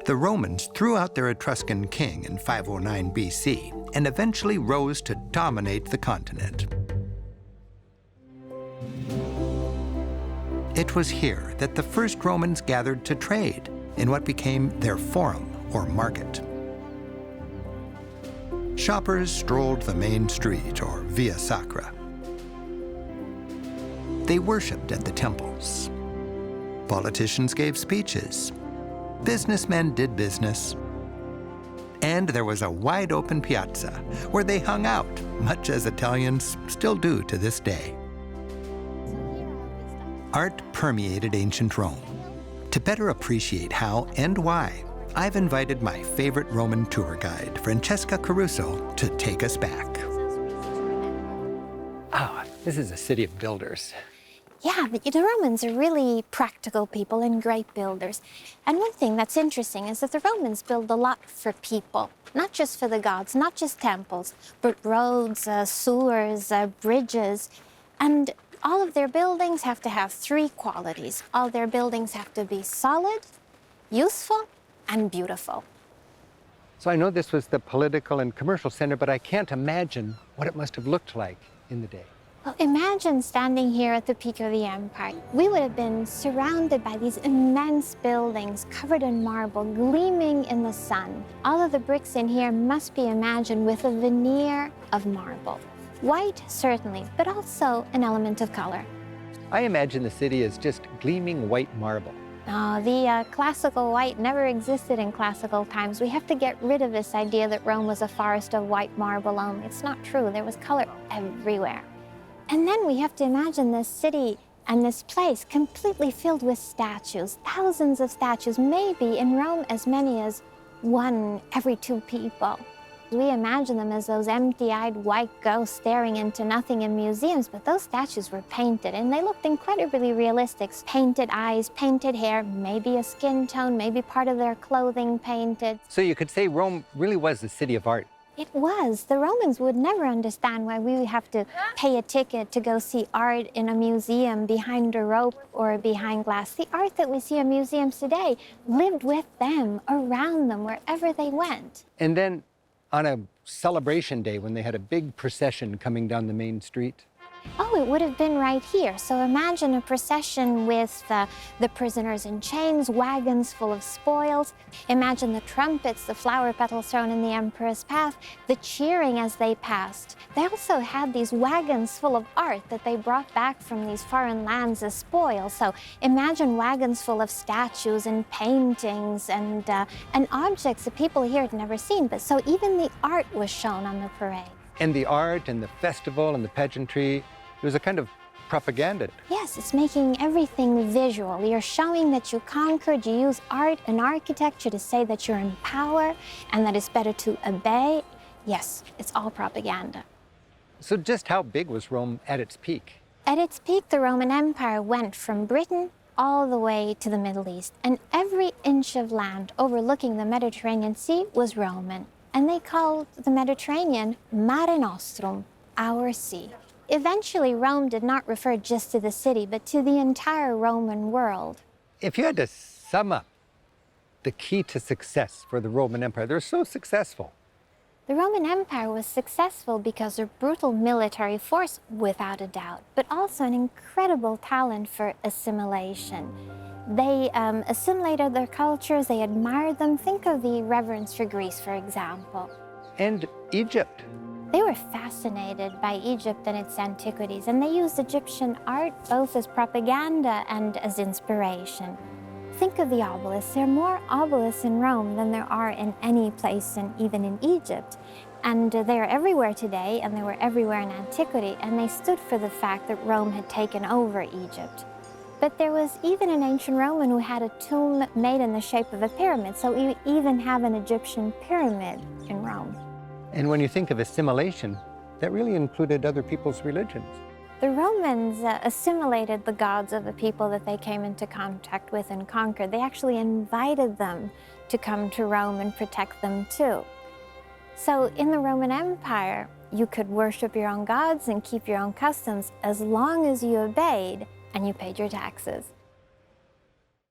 The Romans threw out their Etruscan king in 509 BC and eventually rose to dominate the continent. It was here that the first Romans gathered to trade in what became their forum or market. Shoppers strolled the main street, or Via Sacra. They worshipped at the temples. Politicians gave speeches. Businessmen did business. And there was a wide-open piazza where they hung out, much as Italians still do to this day. Art permeated ancient Rome. To better appreciate how and why, I've invited my favorite Roman tour guide, Francesca Caruso, to take us back. This is a city of builders. Yeah, but the Romans are really practical people and great builders. And one thing that's interesting is that the Romans built a lot for people, not just for the gods, not just temples, but roads, sewers, bridges. And all of their buildings have to have three qualities. All their buildings have to be solid, useful, and beautiful. So I know this was the political and commercial center, but I can't imagine what it must have looked like in the day. Well, imagine standing here at the peak of the empire. We would have been surrounded by these immense buildings covered in marble, gleaming in the sun. All of the bricks in here must be imagined with a veneer of marble. White, certainly, but also an element of color. I imagine the city as just gleaming white marble. No, the classical white never existed in classical times. We have to get rid of this idea that Rome was a forest of white marble only. It's not true. There was color everywhere. And then we have to imagine this city and this place completely filled with statues, thousands of statues, maybe in Rome as many as one every two people. We imagine them as those empty-eyed white ghosts staring into nothing in museums, but those statues were painted, and they looked incredibly realistic. Painted eyes, painted hair, maybe a skin tone, maybe part of their clothing painted. So you could say Rome really was the city of art. It was. The Romans would never understand why we would have to pay a ticket to go see art in a museum behind a rope or behind glass. The art that we see in museums today lived with them, around them, wherever they went. And then on a celebration day when they had a big procession coming down the main street? Oh, it would have been right here. So imagine a procession with the prisoners in chains, wagons full of spoils. Imagine the trumpets, the flower petals thrown in the emperor's path, the cheering as they passed. They also had these wagons full of art that they brought back from these foreign lands as spoils. So imagine wagons full of statues and paintings and objects that people here had never seen. But so even the art was shown on the parade. And the art and the festival and the pageantry, it was a kind of propaganda. Yes, it's making everything visual. You're showing that you conquered. You use art and architecture to say that you're in power and that it's better to obey. Yes, it's all propaganda. So just how big was Rome at its peak? At its peak, the Roman Empire went from Britain all the way to the Middle East, and every inch of land overlooking the Mediterranean Sea was Roman. And they called the Mediterranean Mare Nostrum, our sea. Eventually, Rome did not refer just to the city, but to the entire Roman world. If you had to sum up the key to success for the Roman Empire, they're so successful. The Roman Empire was successful because of brutal military force, without a doubt, but also an incredible talent for assimilation. They assimilated their cultures, they admired them. Think of the reverence for Greece, for example. And Egypt. They were fascinated by Egypt and its antiquities, and they used Egyptian art both as propaganda and as inspiration. Think of the obelisks. There are more obelisks in Rome than there are in any place, even in Egypt. And they are everywhere today, and they were everywhere in antiquity, and they stood for the fact that Rome had taken over Egypt. But there was even an ancient Roman who had a tomb made in the shape of a pyramid, so we even have an Egyptian pyramid in Rome. And when you think of assimilation, that really included other people's religions. The Romans assimilated the gods of the people that they came into contact with and conquered. They actually invited them to come to Rome and protect them too. So in the Roman Empire, you could worship your own gods and keep your own customs as long as you obeyed and you paid your taxes.